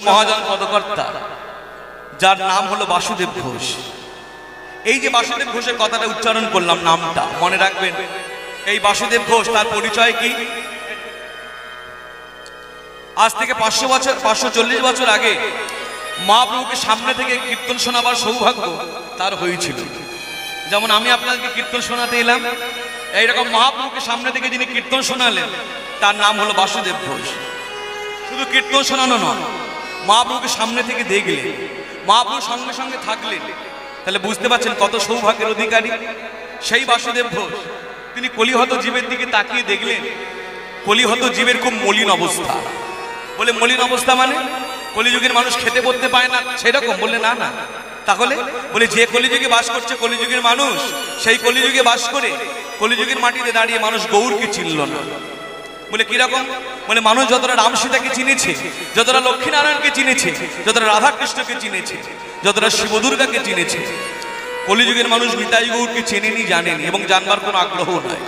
মহাজন পদকর্তা, যার নাম হলো বাসুদেব ঘোষ। এই যে বাসুদেব ঘোষের কথাটা উচ্চারণ করলাম, নামটা মনে রাখবেন। এই বাসুদেব ঘোষ, তার পরিচয় কি? আজ থেকে 500 বছর, 540 বছর আগে মহাপ্রভুকে সামনে থেকে কীর্তন শোনাবার সৌভাগ্য তার হয়েছিল। যেমন আমি আপনাদেরকে কীর্তন শোনাতে এলাম, এইরকম মহাপ্রভুকে সামনে থেকে যিনি কীর্তন শোনালেন তার নাম হলো বাসুদেব ঘোষ। শুধু কীর্তন শোনানো নয়, মহাপ্রভুকে সামনে থেকে দেখলেন, মহাপ্রভুর সঙ্গে সঙ্গে থাকলেন। তাহলে বুঝতে পারছেন কত সৌভাগ্যের অধিকারী সেই বাসুদেব ঘোষ। তিনি কলিহত জীবের দিকে তাকিয়ে দেখলেন, কলিহত জীবের খুব মলিন অবস্থা। বলে মলিন অবস্থা মানে কলিযুগের মানুষ খেতে পড়তে পায় না সেরকম? বললে না না। তাহলে বলে যে কলিযুগে বাস করছে কলিযুগের মানুষ, সেই কলিযুগে বাস করে কলিযুগের মাটিতে দাঁড়িয়ে মানুষ গৌরকে চিনল না। বলে কিরকম? বলে মানুষ যতটা রাম সীতাকে চিনেছে, যতটা লক্ষ্মীনারায়ণকে চিনেছে, যতটা রাধাকৃষ্ণকে চিনেছে, যতটা শিব দুর্গাকে চিনেছে, কলিযুগের মানুষ নিতাই গৌরকে চেনেনি, জানেনি এবং জানবার কোনো আগ্রহ নাই।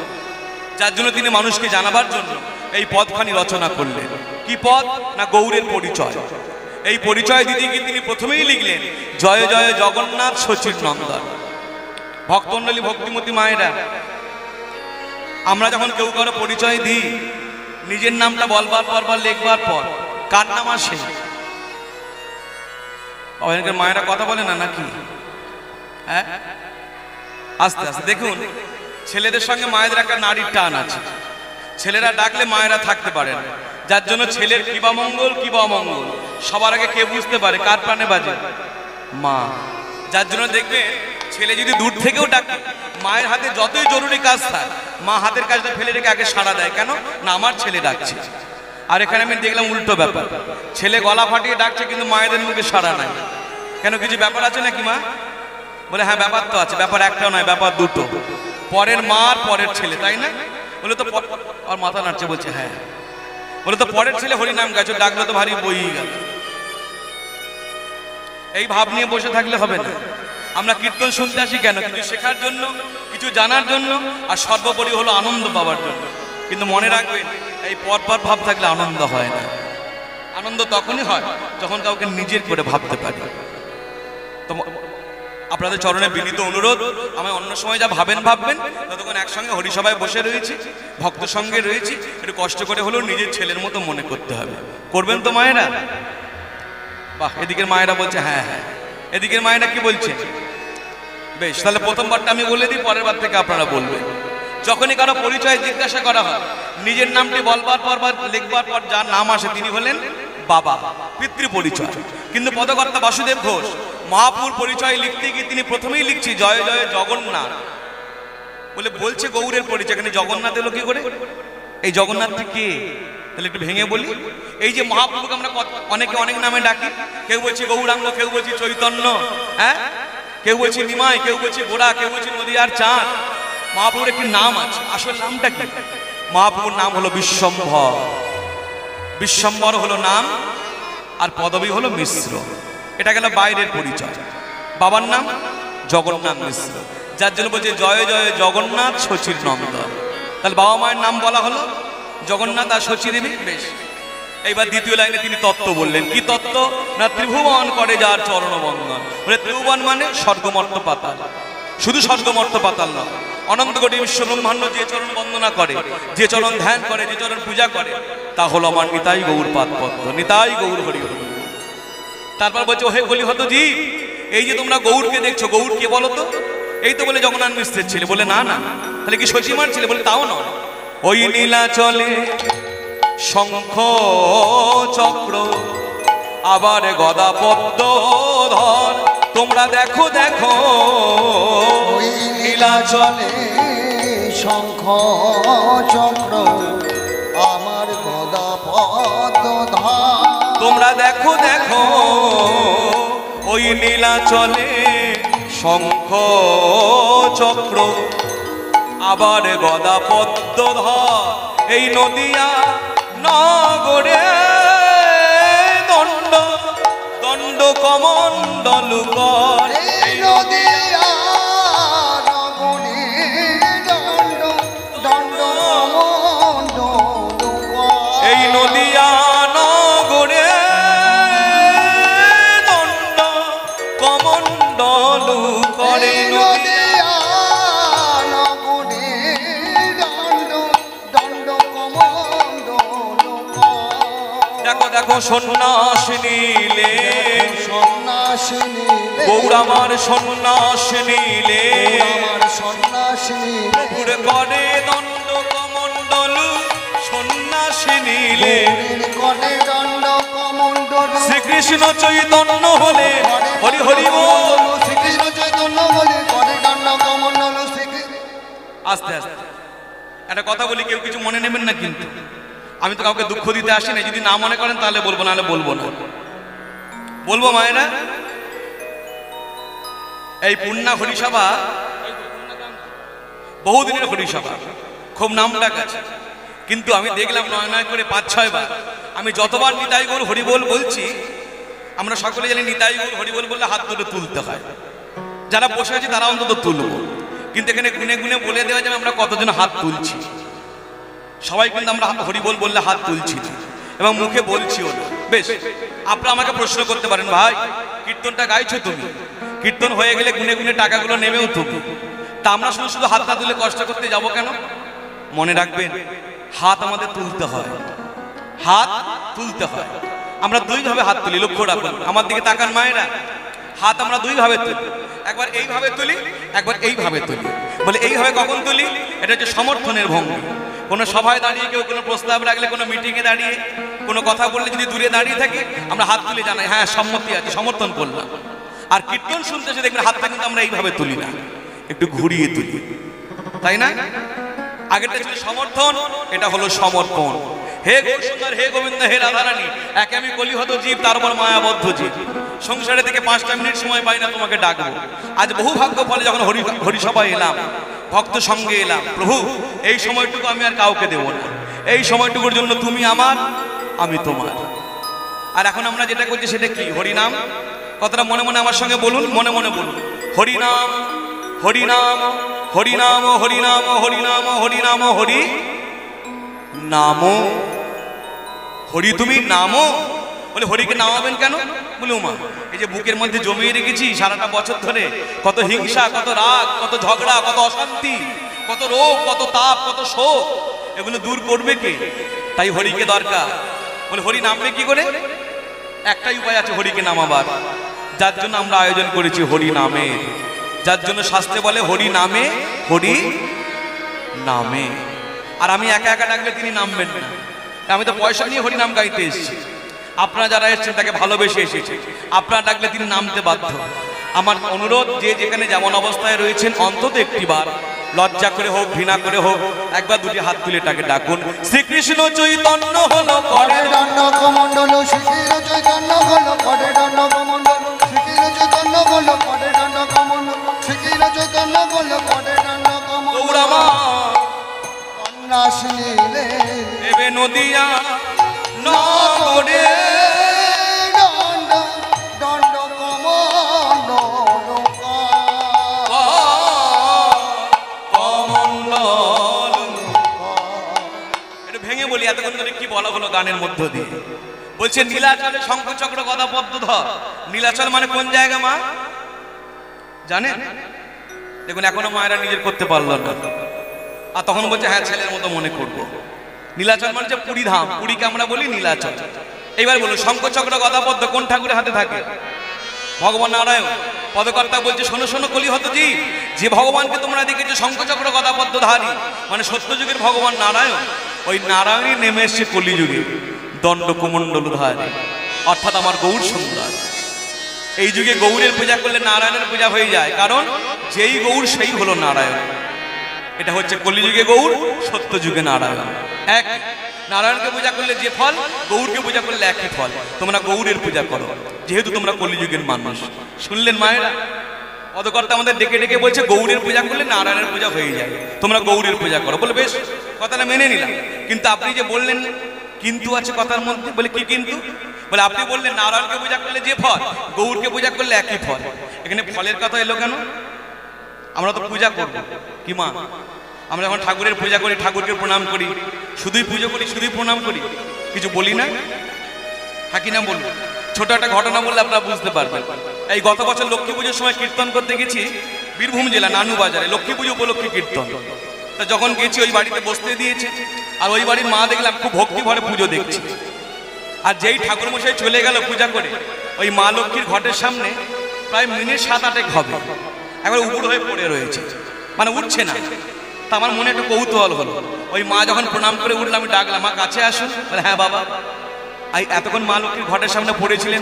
যার জন্য তিনি মানুষকে জানাবার জন্য এই পদখানি রচনা করলেন। কি পদ? না গৌরের পরিচয়। এই পরিচয় দিতে গিয়ে তিনি প্রথমেই লিখলেন জয় জয় জগন্নাথ সচির নন্দন। ভক্তমণ্ডলী, ভক্তিমতী মায়েরা, আমরা যখন কেউ কারো পরিচয় দিই, নিজের নামটা বলবার পর বা লেখবার পর কার নাম আসে? অনেকের মায়েরা কথা বলে না নাকি? হ্যাঁ, আস্তে আস্তে দেখুন, ছেলেদের সঙ্গে মায়েদের একটা নারীর টান আছে। ছেলেরা ডাকলে মায়েরা থাকতে পারে না, যার জন্য ছেলের কিবা মঙ্গল কিবা অমঙ্গল সবার আগে কে বুঝতে পারে? কার প্রাণে বাজে? মা। যার জন্য দেখবে ছেলে যদি দূর থেকেও ডাকে, মায়ের হাতে যতই জরুরি কাজ থাক, মা হাতের কাজটা ফেলে রেখে আগে সাড়া দেয়। কেন না? আমার ছেলে ডাকছে। আর এখানে আমি দেখলাম উল্টো ব্যাপার, ছেলে গলা ফাটিয়ে ডাকছে কিন্তু মায়েদের মুখে সাড়া নাই। কেন? কিছু ব্যাপার আছে নাকি মা? বলে হ্যাঁ ব্যাপার তো আছে। ব্যাপার একটাও নয়, ব্যাপার দুটো। পরের মা আর পরের ছেলে, তাই না? বলে তো আর মাথা নাড়ছে, বলছে হ্যাঁ। বলে তো পরের ছেলে হরিনাম গাছ, ডাকলে তো ভারী বই গেল। এই ভাব নিয়ে বসে থাকলে হবে না। আমরা কীর্তন শুনতে আসি কেন? কিছু শেখার জন্য, কিছু জানার জন্য, আর সর্বোপরি হলো আনন্দ পাওয়ার জন্য। কিন্তু মনে রাখবেন, এই পরপর ভাব থাকলে আনন্দ হয় না। আনন্দ তখনই হয় যখন কাউকে নিজের করে ভাবতে পারি। তো আপনাদের চরণে বিনীত অনুরোধ, আমায় অন্য সময় যা ভাবেন ভাববেন, ততক্ষণ একসঙ্গে হরিসভায় বসে রয়েছি, ভক্ত সঙ্গে রয়েছি, একটু কষ্ট করে হলেও নিজের ছেলের মতো মনে করতে হবে। করবেন তো মায়েরা? বাহ, এদিকের মায়েরা বলছে হ্যাঁ হ্যাঁ। এদিকের মায়েরা কি বলছে? বেশ, তাহলে প্রথমবারটা আমি বলে দিই, পরের বার থেকে আপনারা বলবেন। যখনই কারো পরিচয় জিজ্ঞাসা করা হয়, নিজের নামটি বলবার পর বা লিখবার পর যার নাম আসে তিনি হলেন বাবা, পিতৃ পরিচয়। কিন্তু পদকর্তা বাসুদেব ঘোষ মহাপুর পরিচয় লিখতে গিয়ে তিনি প্রথমেই লিখছি জয় জয় জগন্নাথ বলে বলছে গৌরের পরিচয়। এখানে জগন্নাথ এলো কি করে? এই জগন্নাথটি কে? তাহলে একটু ভেঙে বলি। এই যে মহাপ্রভুকে আমরা অনেকে অনেক নামে ডাকি, কেউ বলছি গৌরাঙ্গ, কেউ বলছি চৈতন্য, হ্যাঁ, কেউ বলছি নিমাই, কেউ বলছি গোড়া, কেউ বলছি নদীয়ার চাঁদ। মহাপ্রভুর একটি নাম আছে, আসল নামটা কি? মহাপ্রভুর নাম হলো বিশ্বম্ভর। বিশ্বম্ভর হলো নাম, আর পদবী হলো মিশ্র। এটা গেল বাইরের পরিচয়। বাবার নাম জগন্নাথ মিশ্র, যার জন্য বলছে জয় জয় জগন্নাথ শচীর নন্দন। তাহলে বাবা মায়ের নাম বলা হলো জগন্নাথ আর শচী দেবী। বেশ, এইবার দ্বিতীয় লাইনে তিনি তত্ত্ব বললেন। কি তত্ত্ব? না ত্রিভুবন করে যার চরণ বন্দন। বলে ত্রিভুবন মানে স্বর্গমর্ত পাতাল। শুধু স্বর্গমর্ত পাতাল নয়, অনন্ত কোটি বিশ্ব ব্রহ্মাণ্ড যে চরণ বন্দনা করে, যে চরণ ধ্যান করে, যে চরণ পূজা করে, তা হলো আমার নিতাই গৌর পাদপদ্ম, নিতাই গৌর হরি হরি। তারপর বলছে ওহে কলিহত জীব, এই যে তোমরা গৌরকে দেখছো, গৌর কে বলো তো? এই তো বলে জগন্নাথ মিশ্রের ছেলে। বলে না না, তাহলে কি শচীমার ছেলে? বলে তাও নয়। ওই নীলাচলে শঙ্খ চক্র আবার গদা পদ্ম ধর, তোমরা দেখো দেখো ওই নীলাচলে শঙ্খ চক্র আমার গদা পদ্ম ধর, তোমরা দেখো দেখো ওই নীলাচলে শঙ্খ চক্র আবার গদা পদ্ম ধর। এই নদিয়া নগরে দণ্ড দণ্ড কমণ্ডল কর, এই নদিয়া নগরে দণ্ড দণ্ড কমণ্ডল কর, এই নদিয়া নগরে দেখো সন্ন্যাস নিলে, সন্ন্যাস নিলে, গৌর আমার সন্ন্যাস নিলে, আমার সন্ন্যাস নিলে, প্রভুর করে দণ্ড কমণ্ডল সন্ন্যাস নিলে, করে দণ্ড কমণ্ডল, শ্রীকৃষ্ণ চৈতন্য হলে হরি হরি বল। শ্রীকৃষ্ণ চৈতন্য হলে করে দণ্ড কমণ্ডল শ্রীকৃষ্ণ। আস্তে আস্তে একটা কথা বলি, কেউ কিছু মনে নেবেন না কিন্তু। আমি তো কাউকে দুঃখ দিতে আসি না, যদি না মনে করেন তাহলে বলবো, নাহলে বলবো না। বলবো মায়েরা, এই পূর্ণা হরিসভা বহুদিনের হরিসভা, খুব নাম ডাক আছে, কিন্তু আমি দেখলাম নয় নয় করে 5-6 বার আমি যতবার নিতাই গৌর হরিবোল বলছি, আমরা সকলে জানি নিতাই গৌর হরিবোল বললে হাত ধরে তুলতে হয়, যারা বসে আছে তারা অন্তত তুলবো, কিন্তু এখানে গুনে গুনে বলে দেওয়া যাবে আমরা কতজন হাত তুলছি। সবাই কিন্তু আমরা হরিবোল বললে হাত তুলছি এবং মুখে বলছিও না। বেশ, আপনারা আমাকে প্রশ্ন করতে পারেন, ভাই কীর্তনটা গাইছো তুমি, কীর্তন হয়ে গেলে গুনে গুনে টাকাগুলো নেমেও তুমি, তা আমরা শুধু শুধু হাত না তুলে কষ্ট করতে যাব কেন? মনে রাখবেন, হাত আমাদের তুলতে হয়, হাত তুলতে হয়। আমরা দুইভাবে হাত তুলি, লক্ষ্য রাখুন, আমার দিকে তাকান মায়েরা। হাত আমরা দুইভাবে তুলি, একবার এইভাবে তুলি, একবার এইভাবে তুলি। বলে এইভাবে কখন তুলি? এটা হচ্ছে সমর্থনের ভঙ্গি। কোনো সভায় দাঁড়িয়ে কেউ কোনো প্রস্তাব রাখলে, কোনো মিটিংয়ে দাঁড়িয়ে কোনো কথা বললে যদি দূরে দাঁড়িয়ে থাকি, আমরা হাত তুলে জানাই হ্যাঁ সম্মতি আছে, সমর্থন করলাম। আর কীর্তন শুনতেছে দেখবেন হাতটা কিন্তু আমরা এইভাবে তুলি না, একটু ঘুরিয়ে তুলি, তাই না? আগেরটা ছিল সমর্থন, এটা হলো সমর্পণ। হে গৌরসুন্দর, হে গোবিন্দ, হে রাধারানী, একে আমি কলিহত জীব, তারপর মায়াবদ্ধ জীব, সংসারে থেকে 5টা মিনিট সময় পাই না তোমাকে ডাকবো। আজ বহু ভাগ্য ফলে যখন হরিসভায় এলাম, ভক্ত সঙ্গে এলাম, প্রভু এই সময়টুকু আমি আর কাউকে দেব না, এই সময়টুকুর জন্য তুমি আমার, আমি তোমার। আর এখন আমরা যেটা করছি সেটা কি? হরিনাম। কথাটা মনে মনে আমার সঙ্গে বলুন, মনে মনে বলুন, হরিনাম হরিনাম হরিনাম হরিনাম হরিনাম হরিনাম হরি নাম। হরি তুমি নামো, বলে হরিকে নামাবেন কেন? বলে উমা, এই যে বুকের মধ্যে জমিয়ে রেখেছি সারাটা বছর ধরে, কত হিংসা, কত রাগ, কত ঝগড়া, কত অশান্তি, কত রোগ, কত তাপ, কত শোক, এগুলো দূর করবে কে? তাই হরিকে দরকার। বলে হরি নামবে কি করে? একটাই উপায় আছে হরিকে নামাবার, যার জন্য আমরা আয়োজন করেছি হরি নামে, যার জন্য শাস্ত্রে বলে হরি নামে, হরি নামে। আর আমি একা একা ডাকলে তিনি নামবেন না, আমি তো পয়সা নিয়ে হরি নাম গাইতে এসেছি, আপনারা যারা এসেছেন তাকে ভালোবেসে এসেছে, আপনারা ডাকলে তিনি নামতে বাধ্য। আমার অনুরোধ, যে যেখানে যেমন অবস্থায় রয়েছেন অন্তত একটিবার লজ্জা করে হোক, ঘৃণা করে হোক, একবার দুটি হাত তুলে তাকে ডাকুন। শ্রীকৃষ্ণ চৈতন্য হলো করে দণ্ড কমণ্ডল, শ্রীকৃষ্ণ চৈতন্য হলো করে দণ্ড কমণ্ডল, শ্রীকৃষ্ণ চৈতন্য হলো করে দণ্ড কমণ্ডল, শ্রীকৃষ্ণ চৈতন্য হলো করে দণ্ড কমণ্ডল। গৌরামা সন্ন্যাস নিলে এবে নদিয়া নগরে দণ্ড দণ্ড কমণ্ডল। একটু ভেঙে বলি, এতক্ষণ ধরে কি বলা হলো গানের মধ্য দিয়ে? বলছে নীলাচলে শঙ্খচক্র গদা পদ্মধর। নীলাচল মানে কোন জায়গা মা জানেন? দেখুন এখনো মায়েরা নিজের করতে পারলো না, আর তখন বলছে হ্যাঁ ছেলের মতো মনে করবো। নীলাচল মানে হচ্ছে পুরী ধাম, পুরীকে আমরা বলি নীলাচল। এইবার বলুন শঙ্খচক্র গদা পদ্ম কোন ঠাকুরের হাতে থাকে? ভগবান নারায়ণ। পদকর্তা বলছে শোনো শোনো কলিহত জি, যে ভগবানকে তোমরা দেখেছো শঙ্খচক্র গদা পদ্মধারী, মানে সত্যযুগের ভগবান নারায়ণ, ওই নারায়ণই নেমে এসছে কলিযুগে দণ্ড কুমণ্ডলধারী, অর্থাৎ আমার গৌর সুন্দর। এই যুগে গৌরের পূজা করলে নারায়ণের পূজা হয়ে যায়, কারণ যেই গৌর সেই হলো নারায়ণ। এটা হচ্ছে কলিযুগে গৌর, সত্য যুগে নারায়ণ এক। নারায়ণকে পূজা করলে যে ফল, গৌরকে পূজা করলে একই ফল। তোমরা গৌরের পূজা করো, যেহেতু তোমরা কলিযুগের মানুষ। শুনলেন মায়েরা? পদকর্তা আমাদের ডেকে ডেকে বলছে গৌরের পূজা করলে নারায়ণের পূজা হয়ে যায়, তোমরা গৌরের পূজা করো। বলে বেশ, কথাটা মেনে নিলাম, কিন্তু আপনি যে বললেন কিন্তু আছে কথার মধ্যে। বলে কি কিন্তু? বলে আপনি বললেন নারায়ণকে পূজা করলে যে ফল, গৌরকে পূজা করলে একই ফল। এখানে ফলের কথা এলো কেন? আমরা তো পূজা করবো কি মা? আমরা যখন ঠাকুরের পূজা করি, ঠাকুরকে প্রণাম করি, শুধুই পুজো করি, শুধুই প্রণাম করি, কিছু বলি না? হ্যাঁ কি না বলবো? ছোট একটা ঘটনা বললে আপনারা বুঝতে পারবেন। এই গত বছর লক্ষ্মী পুজোর সময় কীর্তন করতে গেছি বীরভূম জেলা নানু বাজারে, লক্ষ্মী পুজো উপলক্ষে কীর্তন। তা যখন গেছি ওই বাড়িতে বসতে দিয়েছে, আর ওই বাড়ির মা দেখলাম খুব ভক্তি ভরে পুজো দেখছি। আর যেই ঠাকুরমশাই চলে গেল পূজা করে, ওই মা লক্ষ্মীর ঘটের সামনে প্রায় মিনিট 7-8 হবে, একবার উপুড় হয়ে পড়ে রয়েছে, মানে উঠছে না। তা আমার মনে একটু কৌতূহল হলো। ওই মা যখন প্রণাম করে উঠলাম, আমি ডাকলাম, মা কাছে আসুন। বলে হ্যাঁ বাবা। এতক্ষণ মা লক্ষ্মীর ঘটের সামনে পড়েছিলেন,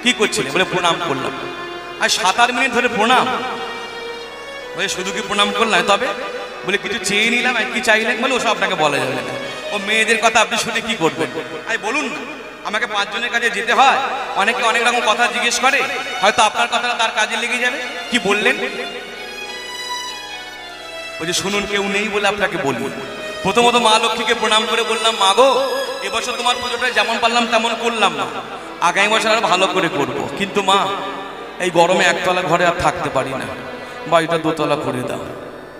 কি করছিলেন? বলে প্রণাম করলাম। আর 7-8 মিনিট ধরে প্রণাম? বলে শুধু কি প্রণাম করলাম? তবে বলে কিছু চেয়ে নিলাম। কি চাইলেন? বলে ওসব আপনাকে বলা যাবে না। ও মেয়েদের কথা আপনি শুনে কি করবেন? বলুন না, আমাকে 5 জনের কাছে যেতে হয়, অনেকে অনেক রকম কথা জিজ্ঞেস করে, হয়তো আপনার কথাটা তার কাজে লেগে যাবে। কি বললেন? ওই যে শুনুন, কেউ নেই বলে আপনাকে বলি। প্রথমত মা লক্ষ্মীকে প্রণাম করে বললাম, মা গো, এবছর তোমার পুজোটা যেমন পারলাম তেমন করলাম না, আগামী বছর আরো ভালো করে করব। কিন্তু মা, এই গরমে একতলা ঘরে আর থাকতে পারি না, বাড়িটা 2 তলা করে দাও।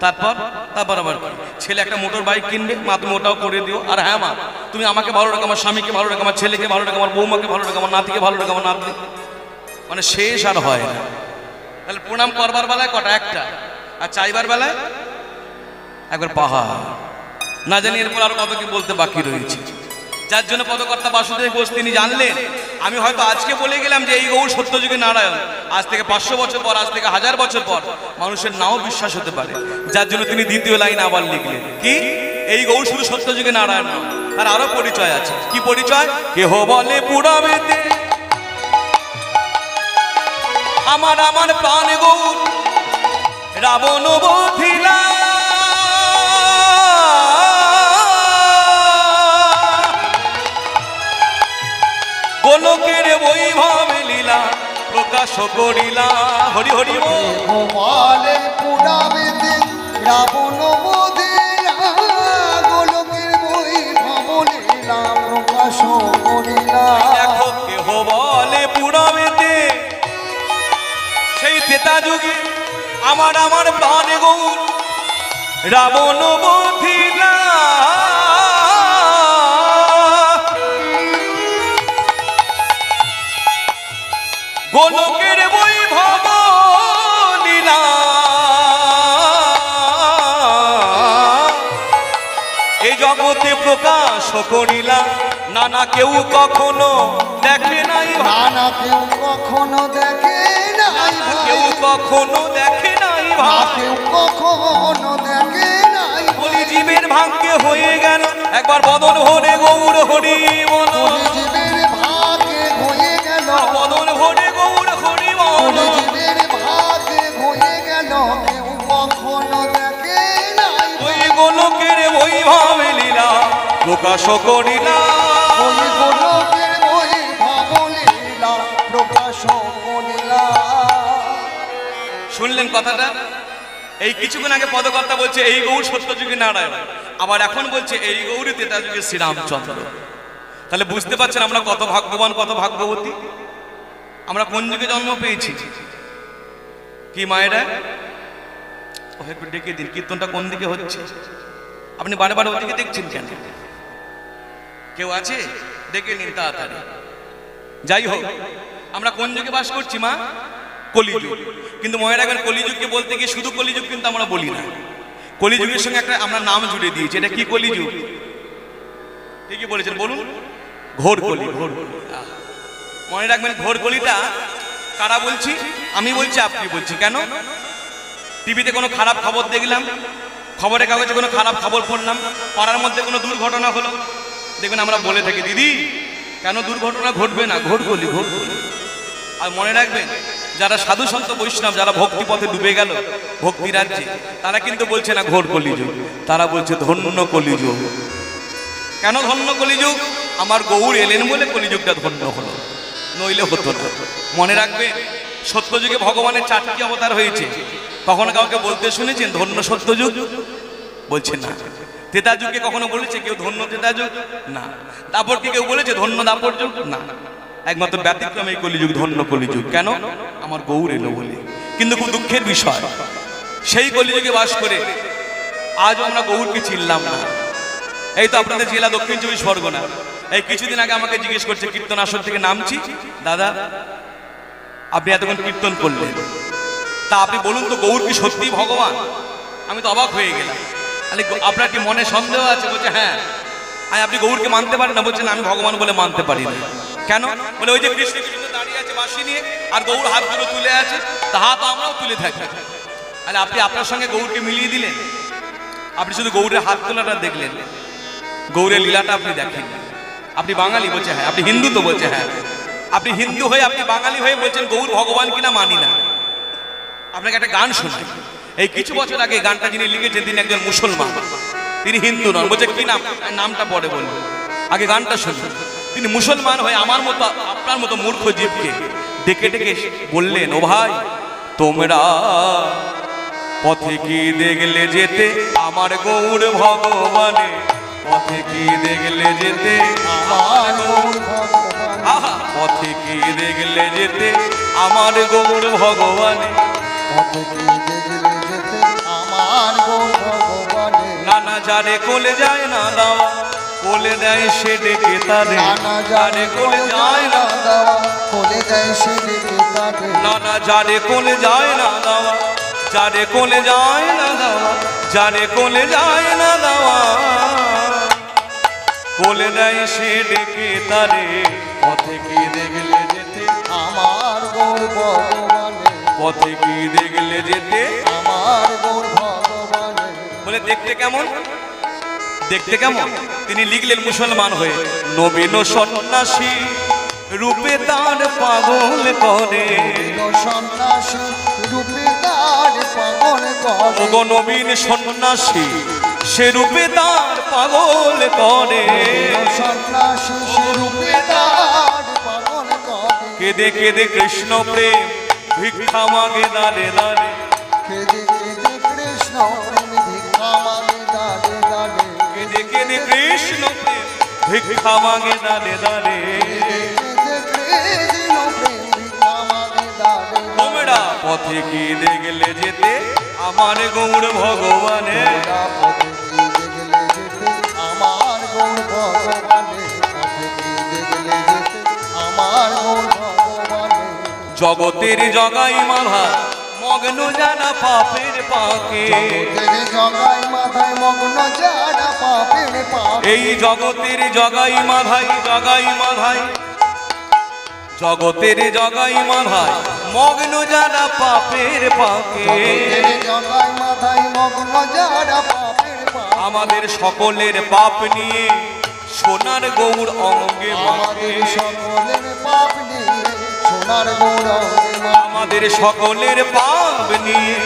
তারপর আবার ছেলে একটা মোটর বাইক কিনবে, মা তুমি ওটাও করে দিও। আর হ্যাঁ মা, তুমি আমাকে ভালো রাখো, আমার স্বামীকে ভালো রাখো, আমার ছেলেকে ভালো রাখো, আমার বৌমাকে ভালো রাখো, আমার নাতিকে ভালো রাখো, আমার নাতনি। মানে শেষ আর হয় না। তাহলে প্রণাম করবার বেলায় কটা? একটা। আর চাইবার বেলায় একবার পাহাড়। না জানি এরপর আরো কত কি বলতে বাকি রয়েছে। যার জন্য পদকর্তা বাসুদেব ঘোষ তিনি জানলেন, আমি হয়তো আজকে বলে গেলাম যে এই গৌর সত্যযুগী নারায়ণ, আজ থেকে 500 বছর পর, আজ থেকে 1000 বছর পর মানুষের নাও বিশ্বাস হতে পারে। যার জন্য তিনি দ্বিতীয় লাইন আবার লিখলেন, কি? এই গৌর শুধু সত্যযুগী নারায়ণ নয়, তার আরো পরিচয় আছে। কি পরিচয়? কেহ বলে পুরাবেতে আমার প্রাণ গৌর রাবণ বধিলা, গোলকের বৈভব লীলা প্রকাশ করিলা। হরি হরি বলে পুরাবেতে রাবণ বধিলা, গোলকের বৈভব লীলা প্রকাশ করিলা। দেখো, কেহ বলে পুরাবেতে সেই ত্রেতা যুগে আমার প্রাণ গৌর রাবণ বধিলা, গোলকের বৈভব লীলা এই জগতে প্রকাশ করিলা। নানা কেউ কখনো দেখে নাই, নানা কেউ কখনো দেখে নাই, কেউ কখনো দেখে নাই, কেউ কখনো দেখে নাই। বলি জীবের ভাগ্যে হয়ে গেল একবার বদন ভরে গৌর হরি বল, জীবের ভাগ্যে হয়ে গেল বদন ভরে গৌর হরি বল, জীবের ভাগ্যে হয়ে গেল কেউ কখনো দেখে নাই। ওই গোলকের বৈভব লীলা প্রকাশ করিলা, ওই গোলকের বৈভব লীলা প্রকাশ করিলা। শুনলেন কথাটা? এই কিছুক্ষণ আগে পদকর্তা বলছে এই গৌর সত্যযুগী নারায়ণ, আবার এখন বলছে এই গৌরী ত্রেতা যুগে শ্রীরামচন্দ্র। তাহলে বুঝতে পারছেন আমরা কত ভাগ্যবান, কত ভাগ্যবতী। আমরা কোন যুগে জন্ম পেয়েছি? কি মায়েরা, একটু ডেকে দিন, কীর্তনটা কোন দিকে হচ্ছে? আপনি বারে বারে ওদিকে দেখছেন কেন? কেউ আছে? ডেকে নিন তাড়াতাড়ি। যাই হোক, আমরা কোন যুগে বাস করছি মা? কলিযুগ। কিন্তু মনে রাখবেন, কলিযুগকে বলতে গিয়ে শুধু কলিযুগ কিন্তু আমরা বলি না, কলিযুগের সঙ্গে একটা আমরা নাম জুড়ে দিয়েছি। এটা কি কলিযুগ? ঠিকই বলেছেন, বলুন। ঘোর কলি। ঘোর কলি, মনে রাখবেন, ঘোর কলিটা কারা বলছি? আমি বলছি, আপনি বলছি। কেন? টিভিতে কোনো খারাপ খবর দেখলাম, খবরের কাগজে কোনো খারাপ খবর পড়লাম, পাড়ার মধ্যে কোনো দুর্ঘটনা হলো, দেখবেন আমরা বলে থাকি, দিদি কেন দুর্ঘটনা ঘটবে না? ঘোর কলি, ঘোর কলি। আর মনে রাখবেন, যারা সাধু সন্ত বৈষ্ণব, যারা ভক্তি পথে ডুবে গেল, ভক্তি রাজ্যে, তারা কিন্তু বলছে না ঘোর কলিযুগ, তারা বলছে ধন্য কলিযুগ। কেন ধন্য কলিযুগ? আমার গৌর এলেন বলে কলিযুগটা ধন্য হলো, নইলে হতো না। মনে রাখবে, সত্যযুগে ভগবানের 4টি অবতার হয়েছে। কখনো কাউকে বলতে শুনেছেন ধন্য সত্যযুগ? বলছে না। ত্রেতা যুগে কখনো বলেছে কেউ ধন্য ত্রেতা যুগ? না। তারপর কি কেউ বলেছে ধন্য দাপর যুগ? না। একমাত্র ব্যতিক্রম এই কলিযুগ, ধন্য কলিযুগ। কেন? আমার গৌর এলো বলে। কিন্তু খুব দুঃখের বিষয়, সেই কলিযুগে বাস করে আজ আমরা গৌরকে চিনলাম না। এই তো আপনাদের জেলা দক্ষিণ 24 পরগনা, এই কিছুদিন আগে আমাকে জিজ্ঞেস করছে, কীর্তন আসর থেকে নামছি, দাদা আপনি এতক্ষণ কীর্তন করলেন, তা আপনি বলুন তো গৌর কি সত্যি ভগবান? আমি তো অবাক হয়ে গেলাম। আপনার কি মনে সন্দেহ আছে? বলছে হ্যাঁ। আপনি গৌরকে মানতে পারেন না? বলছেন আমি ভগবান বলে মানতে পারি না। কেন? বলে ওই যে কৃষ্ণ কৃষ্ণ দাঁড়িয়ে আছে বাঁশি নিয়ে, আর গৌর হাত দুটো তুলে আছে, তা হাত আমরাও তুলে থাকি। তাহলে আপনি আপনার সঙ্গে গৌরকে মিলিয়ে দিলেন। আপনি শুধু গৌরের হাত তোলাটা দেখলেন, গৌরের লীলাটা আপনি দেখেন। আপনি বাঙালি বলছে হ্যাঁ, আপনি হিন্দু তো বলছে হ্যাঁ, আপনি হিন্দু হয়ে আপনি বাঙালি হয়ে বলছেন গৌর ভগবান কিনা মানি না। আপনাকে একটা গান শোনাই। এই কিছু বছর আগে গানটা যিনি লিখেছেন তিনি একজন মুসলমান, তিনি হিন্দু নন। বলছে কি নাম? নামটা পরে বলবো, আগে গানটা শুনুন। তিনি মুসলমান হয়ে আমার মতো আপনার মতো মূর্খ জীবকে ডেকে ডেকে বললেন, ও ভাই তোমরা পথে কি দেখলে যেতে আমার গৌর ভগবানে, পথে কি দেখলে যেতে আমার গৌর ভগবানে, আহা পথে কি দেখলে যেতে আমার গৌর ভগবানে, পথে কি দেখলে যেতে আমার গৌর ভগবানে। নানা যারে কোলে যায় না দাওয়া, কোলে দেয় সে ডেকে তারে, নানা যারে কোলে যায় না দেওয়া, কোলে দেয় সে ডেকে তারে। নানা যারে কোলে যায় না দাওয়া, যারে কোলে যায় না দাওয়া, যারে কোলে যায় না দাওয়া, কোলে দেয় সে ডেকে তারে, পথে কি দেখলে যেতে আমার গৌর ভগবানে, পথে কি দেখলে যেতে আমার গৌর ভগবানে। বলে দেখতে কেমন? দেখতে কেমন? তিনি লিখলেন মুসলমান হয়ে, নবীন সন্ন্যাসী রূপে তার পাগল করে, সন্ন্যাসী রূপে তার পাগল করে। ওগো নবীন সন্ন্যাসী সে রূপে তার পাগল করে, সন্ন্যাসী সে রূপে তার পাগল করে। কেঁদে কেঁদে কৃষ্ণ প্রেম ভিক্ষা মাগে দাঁড়ে দাঁড়ে, কেঁদে কেঁদে কৃষ্ণ প্রেম ভিক্ষা মাগে দাঁড়ে দাঁড়ে। কেঁদে কেঁদে কৃষ্ণ প্রেম ভিক্ষা মাগে দাঁড়ে দাঁড়ে। কেঁদে কৃষ্ণ প্রেম ভিক্ষা মাগে দাঁড়ে দাঁড়ে। তোমরা পথে কি দেখলে যেতে আমার গৌর ভগবানে, পথে কি দেখলে যেতে আমার গৌর ভগবানে, পথে কি দেখলে যেতে আমার গৌর ভগবানে। জগতের জগাই মাধা মগ্ন যারা পাপের পাকে, জগতের জগাই মাথায় মগ্ন যারা পাপের পাকে। এই জগতের জগাই মাধাই জগাই মাধাই, জগতের জগাই মাধাই মগ্ন যারা পাপের পাকে, জগতের জগাই মাথায় মগ্ন যারা পাপের পাকে। আমাদের সকলের পাপ নিয়ে সোনার গৌর অঙ্গে মাকে, আমাদের সকলের পাপ নিয়ে সোনার গৌর অঙ্গে মাখে। আমাদের সকলের পাপ নিয়ে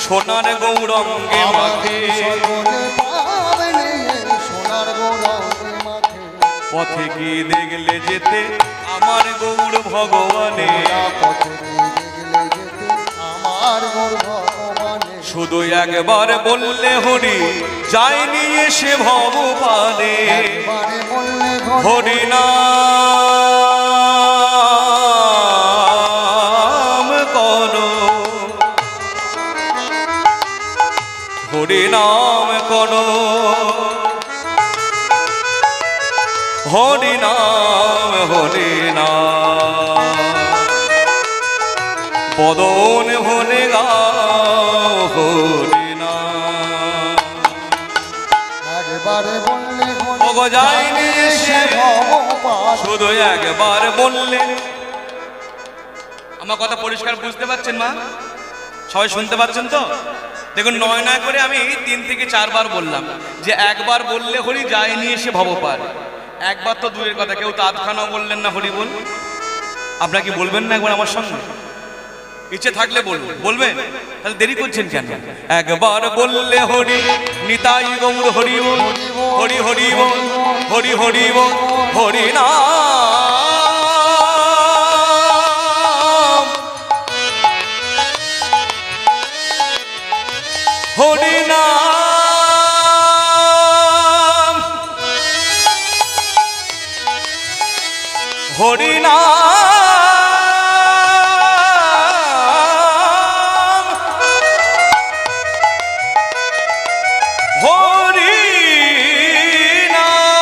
সোনার গৌর অঙ্গে মাকে, আমাদের সকলের পাপ নিয়ে সোনার গৌর অঙ্গে মাখে। পথে কি দেখলে যেতে আমার গৌর ভগবানে, পথে কি দেখলে যেতে আমার গৌর ভগবানে। শুধু একবার বললে হরি যাই নিয়ে সে ভগবানে, একবারে বললে হরি নাম করো, হরি নাম করো, হরি নাম, হরি নাম, বদন ভনে গাও হরি নাম। একবারে বললে ওগো যাই নিয়ে সে ভগবান। শুধু একবার বললে। আমার কথা পরিষ্কার বুঝতে পারছেন মা? সবাই শুনতে পাচ্ছেন তো? দেখুন নয় নয় করে আমি 3 থেকে 4 বার বললাম যে একবার বললে হরি যায় নিয়ে এসে ভবপার। একবার তো দূরের কথা, কেউ তো আধখানাও বললেন না হরি বল। আপনারা কি বলবেন না একবার আমার সঙ্গে? ইচ্ছে থাকলে বলবেন, বলবেন? তাহলে দেরি করছেন কেন? একবার বললে হরি নিতাই গৌর হরি বল, হরি হরি বল, হরি হরি বল, হরি নাম, হরি নাম, হরি নাম, হরি নাম,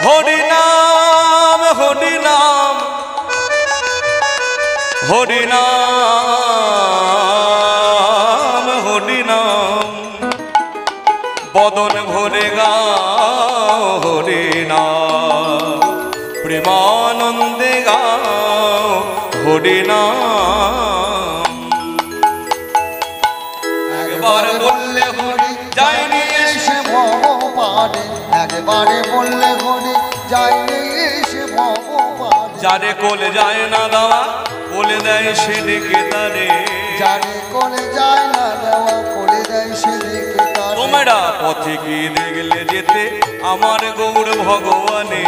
হরি নাম, হরি নাম, হরি নাম, হরি নাম। বদন ভরে গাও হরে নাম, প্রেমানন্দে গাও হরে নাম। একবার বললে হরি যায়নি এসে ভগবানে, একবারে বললে হরি যায়নি এসে ভগবানে। যারে কোলে যায় না দেওয়া বলে দেয় সে ডেকে তারে, যারে কোলে যায় না দেওয়া কোলে দেয় সে ডেকে তারে। তোমরা পথে কি দেখলে যেতে আমার গৌর ভগবানে,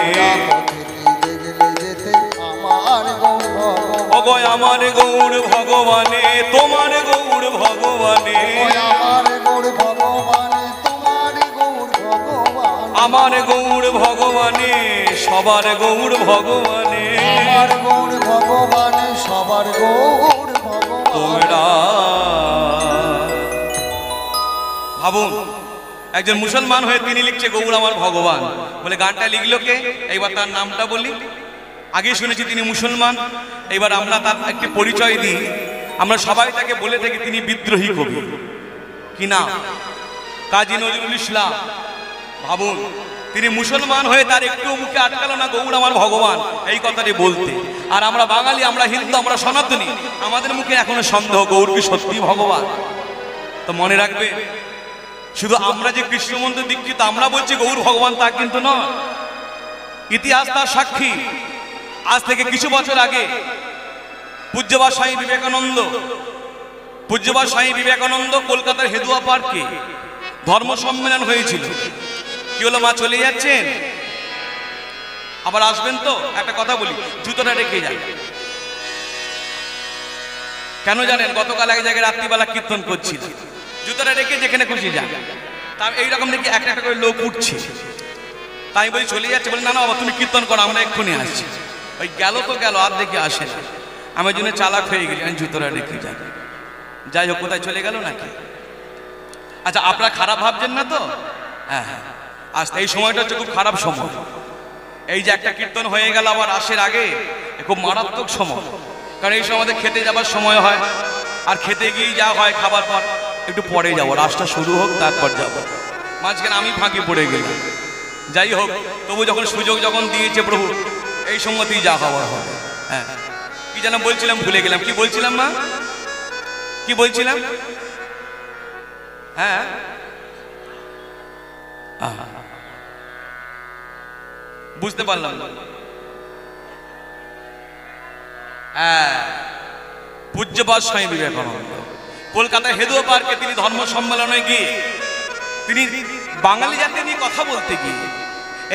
পথে কি দেখলে যেতে আমার গৌর ভগবানে। অগয় আমার গৌর ভগবানে, তোমার গৌর ভগবানে, আমার গৌর ভগবানে, তোমার গৌর ভগবানে। আমার গৌর ভগবানে, সবার গৌর ভগবানে। আমার গৌর ভগবানে, সবার গৌর ভগবানে। তোমরা ভাবুন, একজন মুসলমান হয়ে তিনি লিখছে গৌর আমার ভগবান বলে। গানটা লিখলো কে? এইবার তার নামটা বলি। আগে শুনেছি তিনি মুসলমান, এইবার আমরা তার একটি পরিচয় দিই। আমরা সবাই তাকে বলে থাকি তিনি বিদ্রোহী কবি। কি না? কাজী নজরুল ইসলাম। ভাবুন, তিনি মুসলমান হয়ে তার একটু মুখে আটকালো না গৌর আমার ভগবান এই কথাটি বলতে। আর আমরা বাঙালি, আমরা হিন্দু, আমরা সনাতনী, আমাদের মুখে এখনো সন্দেহ গৌর কি সত্যি ভগবান। তো মনে রাখবে, শুধু আমরা যে কৃষ্ণমন্ত্র দীক্ষিত আমরা বলছি গৌর ভগবান তা কিন্তু নয়। ইতিহাস তার সাক্ষী। আজ থেকে কিছু বছর আগে পূজ্যবাদ স্বামী বিবেকানন্দ কলকাতার হেদুয়া পার্কে ধর্ম সম্মেলন হয়েছিল। কি হলো মা, চলে যাচ্ছেন? আবার আসবেন তো? একটা কথা বলি, জুতোটা রেখে যান। কেন জানেন? গতকাল এক জায়গায় রাত্রিবেলা কীর্তন করছিল, জুতোটা রেখে যেখানে খুশি যান। তা এইরকম দেখি একটা একটা করে লোক উঠছে, তাই বলি চলে যাচ্ছে। বলে না না বাবা, তুমি কীর্তন করো, আমরা এক্ষুনি আসছি। ওই গেল তো গেল, আর দেখে আসে না। আমার জন্য চালাক হয়ে গেলি, আমি জুতোটা রেখে যান। যাই হোক, কোথায় চলে গেল নাকি? আচ্ছা, আপনারা খারাপ ভাবছেন না তো? হ্যাঁ হ্যাঁ, আজ এই সময়টা হচ্ছে খুব খারাপ সময়। এই যে একটা কীর্তন হয়ে গেল আবার আসের আগে, খুব মারাত্মক সময়। কারণ এই সময় আমাদের খেতে যাবার সময় হয়, আর খেতে গিয়েই যা হয় খাবার পর একটু পরে যাবো, রাস্তা শুরু হোক তারপর যাবো। মাঝখানে আমি ফাঁকি পড়ে গেলাম। যাই হোক, তবু যখন সুযোগ যখন দিয়েছে প্রভু, এই সময়তেই যা হওয়ার হবে। হ্যাঁ, কি যেন বলছিলাম, ভুলে গেলাম। কি বলছিলাম মা? কি বলছিলাম? হ্যাঁ, বুঝতে পারলাম না। হ্যাঁ, পূজ্যপাদ স্বামী বিবেকানন্দ কলকাতায় হেদুয়া পার্কে তিনি ধর্ম সম্মেলনে গিয়ে তিনি বাঙালি জাতি নিয়ে কথা বলতে গিয়ে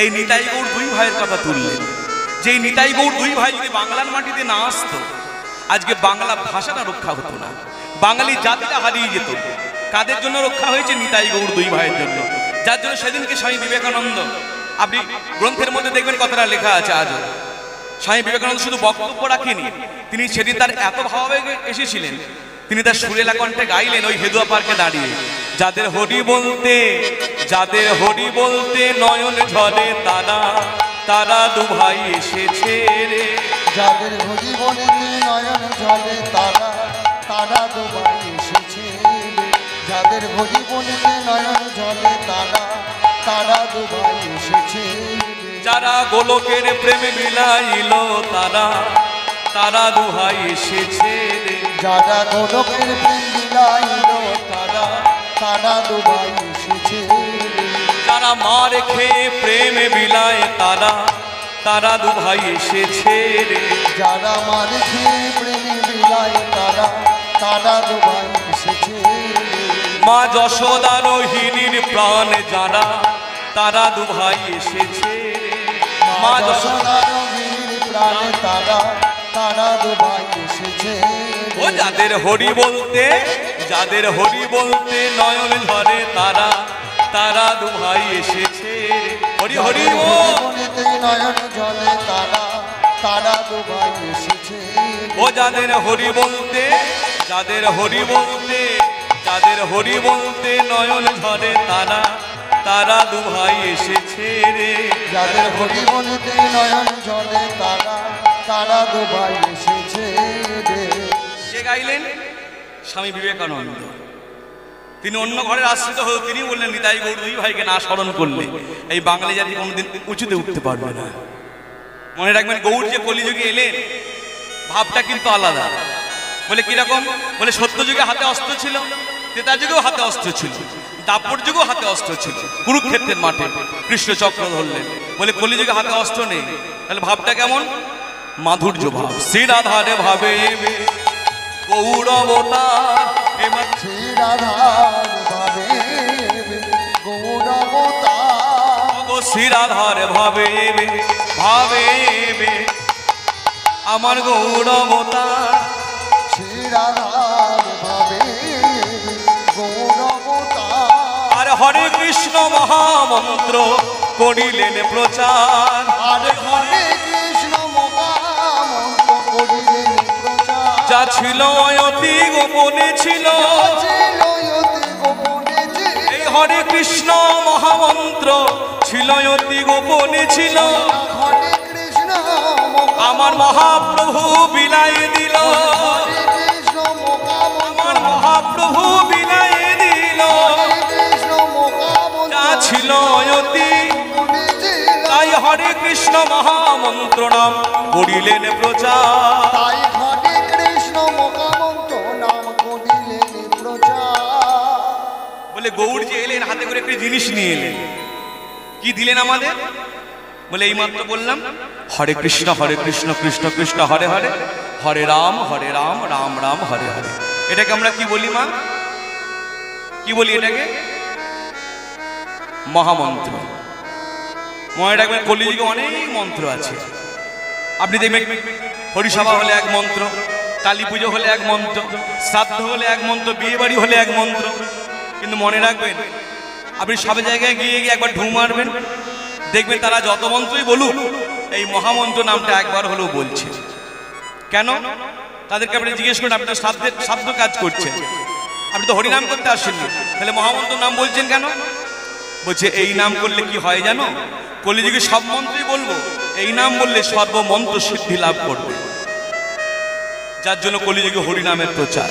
এই নিতাই গৌড় দুই ভাইয়ের কথা তুললেন। যে নিতাই গৌড় দুই ভাই যদি বাংলার মাটিতে না আসতো, আজকে বাংলা ভাষাটা রক্ষা হতো না, বাঙালি জাতিটা হারিয়ে যেত। কাদের জন্য রক্ষা হয়েছে? নিতাই গৌড় দুই ভাইয়ের জন্য। যার জন্য সেদিনকে স্বামী বিবেকানন্দ, আপনি গ্রন্থের মধ্যে দেখবেন কথাটা লেখা আছে আজও। স্বামী বিবেকানন্দ শুধু বক্তব্য রাখেনি, তিনি সেদিন তার এত ভাবাবেগে এসেছিলেন, তিনি তার সুরেলা কণ্ঠে গাইলেন ওই হেদুয়া পার্কে দাঁড়িয়ে। যাদের হরি বলতে নয়ন ঝরে তারা, তারা দু ভাই এসেছে রে। যাদের হরি বলতে নয়ন ঝরে তারা, তারা দু ভাই এসেছে। যাদের হরি বলতে নয়ন ঝরে তারা, তারা দু ভাই এসেছে। যারা গোলকের প্রেমে বিলাইল তারা, তারা দু ভাই এসেছে রে। যারা গোলকের প্রেম বিলাইল তারা, তারা দু ভাই এসেছে। যারা মার খেয়ে প্রেমে বিলায় তারা, তারা দু ভাই এসেছে রে। যারা মার খেয়ে প্রেমে বিলায় তারা, তারা দু ভাই এসেছে। মা যশোদা রোহিণীর প্রাণ যারা, তারা দু ভাই এসেছে রে। মা যশোদা রোহিণীর প্রাণে তারা, তারা দু ভাই এসেছে। ও যাদের হরি বলতে নয়ন ঝরে তারা, তারা দু ভাই এসেছে। হরি হরি বলতে নয়ন ঝরে তারা, তারা দু ভাই এসেছে। ও যাদের হরি বলতে নয়ন ঝরে তারা, তারা দু ভাই এসেছে রে। যাদের হরি বলতে নয়ন ঝরে তারা, তারা দু ভাই এসেছে রে। কে গাইলেন? স্বামী বিবেকানন্দ। তিনি অন্য ঘরের আশ্রিত হয়ে তিনি বললেন নিতাই গৌর দুই ভাইকে না স্মরণ করলে এই বাঙালি জাতি কোনোদিন উঁচুতে উঠতে পারবে না। মনে রাখবেন গৌর যে কলিযুগে এলেন ভাবটা কিন্তু আলাদা। বলে কিরকম? বলে সত্য যুগে হাতে অস্ত্র ছিল, ত্রেতা যুগেও হাতে অস্ত্র ছিল, দাপর যুগেও হাতে অস্ত্র ছিল, কুরুক্ষেত্রের মাঠে কৃষ্ণ চক্র ধরলেন। বলে কলিযুগে হাতে অস্ত্র নেই, তাহলে ভাবটা কেমন? মাধুর্য ভাব। শ্রীরাধারে ভাবে গৌরবতার, এবার শ্রীরাধার ভাবে গৌরবতার, শ্রীরাধার ভাবে ভাবে আমার গৌরবতার, শ্রীরাধার ভাবে গৌরবতার। আর হরে কৃষ্ণ মহামন্ত্র করিলেন প্রচার, আর হরে কৃষ্ণ মহামন্ত্র করিলেন প্রচার। যা ছিল অতি গোপনে ছিল, ছিল অতি গোপনে ছিল, এই হরে কৃষ্ণ মহামন্ত্র ছিল অতি গোপনে ছিল। হরে কৃষ্ণ আমার মহাপ্রভু বিলাই দিল, হরে কৃষ্ণ মহামন্ত্র, আমার মহাপ্রভু বিলাই দিল, হরে কৃষ্ণ মহামন্ত্র যা ছিল অতি, গোপনে ছিল। তাই হরে কৃষ্ণ মহামন্ত্র নাম করিলেন প্রচার। তাই হরে কৃষ্ণ মহামন্ত্র নাম করিলেন প্রচার। বলে গৌর যে এলেন হাতে করে একটা জিনিস নিয়ে এলেন, কি দিলেন আমাদের? বলে এই মাত্র বললাম হরে কৃষ্ণ কৃষ্ণ কৃষ্ণ হরে হরে, হরে রাম রাম রাম হরে হরে। এটাকে আমরা কি বলি মা? কি বলি এটাকে? মহামন্ত্র। মনে রাখবেন কলিযুগে অনেক মন্ত্র আছে। আপনি দেখবেন হরিসভা হলে এক মন্ত্র, কালী পুজো হলে এক মন্ত্র, শ্রাদ্ধ হলে এক মন্ত্র, বিয়ে বাড়ি হলে এক মন্ত্র। কিন্তু মনে রাখবেন আপনি সব জায়গায় গিয়ে গিয়ে একবার ঢু মারবেন, দেখবেন তারা যত মন্ত্রই বলুক এই মহামন্ত্র নামটা একবার হলেও বলছে। কেন? তাদেরকে আপনি জিজ্ঞেস করুন, আপনি তো শ্রাদ্ধ কাজ করছেন, আপনি তো হরিনাম করতে আসেননি, তাহলে মহামন্ত্র নাম বলছেন কেন? বলছে এই নাম করলে কি হয় জানো? কলিযুগে সব মন্ত্রই বলবো, এই নাম বললে সর্বমন্ত্র সিদ্ধি লাভ করবে। যার জন্য কলিযুগে হরিনামের প্রচার।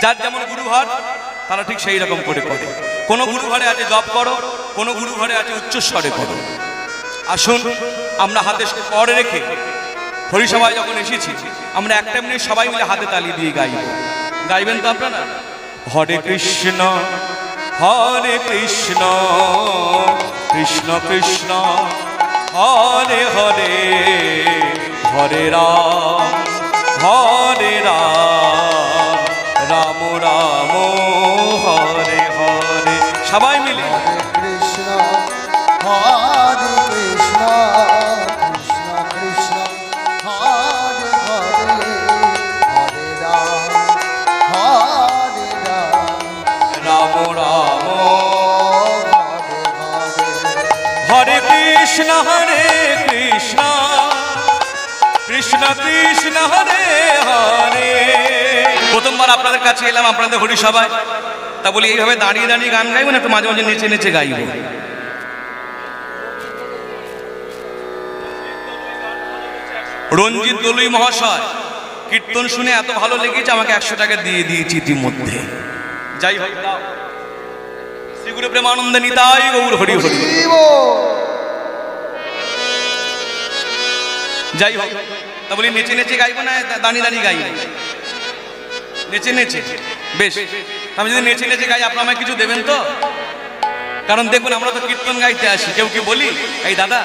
যার যেমন গুরু ঘর তারা ঠিক সেই রকম করে করে। কোন গুরু ঘরে আছে জপ করো, কোন গুরু ঘরে আছে উচ্চস্বরে করো। আসুন আমরা হাতে করে রেখে হরিসভায় যখন এসেছি আমরা একটা মিনিট সবাই মিলে হাতে তালি দিয়ে গাইব। গাইবেন তো আপনারা? হরে কৃষ্ণ কৃষ্ণ কৃষ্ণ হরে হরে, হরে রাম রাম রাম হরে হরে। সবাই মিলে হরে কৃষ্ণ কৃষ্ণ কৃষ্ণ হরে হরে, হরে রাম রাম রাম হরে হরে। হরে কৃষ্ণ কৃষ্ণ কৃষ্ণ হরে হরে। প্রথমবার আপনাদের কাছে এলাম আপনাদের হরিসভায়, তা বলি এইভাবে দাঁড়িয়ে দাঁড়িয়ে গান গাইব না, একটু মাঝে মাঝে নেচে নেচে গাইব। রঞ্জিত দলুই মহাশয় কীর্তন শুনে এত ভালো লেগেছে আমাকে 100 টাকা দিয়ে দিয়েছি ইতিমধ্যে। যাই হোক, শ্রী গুরু প্রেমানন্দ নিতাই গৌর হরি হরি। যাই হোক, তা বলি নেচে নেচে গাইবো না দাঁড়িয়ে দাঁড়িয়ে গাইব? নেচে নেচে বেশ। আমি যদি নেচে নেচে গাই আপনারা আমায় কিছু দেবেন তো? কারণ দেখুন আমরা তো কীর্তন গাইতে আসি। কেউ কি বলি এই দাদা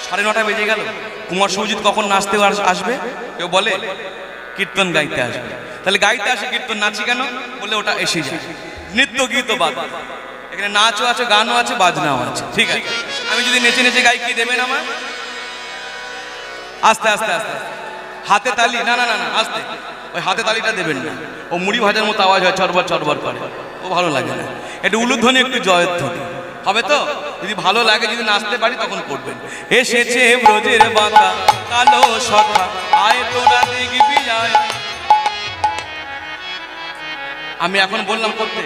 9:30 বেজে গেল, কুমার সৌজিৎ কখন নাচতে আসবে? কেউ বলে কীর্তন গাইতে আসবে। তাহলে গাইতে আসে কীর্তন, নাচি কেন? বলে ওটা এসে যায়। নৃত্য গীত বাদ, এখানে নাচও আছে, গানও আছে, বাজনাও আছে। ঠিক আছে, আমি যদি নেচে নেচে গাই কি দেবেন আমার? আস্তে আস্তে আস্তে হাতে তালি, না না না না আস্তে, ওই হাতে তালিটা দেবেন না, ও মুড়ি ভাজার মতো আওয়াজ হয়, চরবর চরবর করে, ও ভালো লাগে না। একটু উলুধ্বনি, একটু জয়ধ্বনি হবে তো? যদি ভালো লাগে, যদি নাচতে পারি তখন করবেন। এসেছে ব্রজের বাঁকা কালো সখা, আয় তোরা দেখবি আয়। আমি এখন বললাম করতে,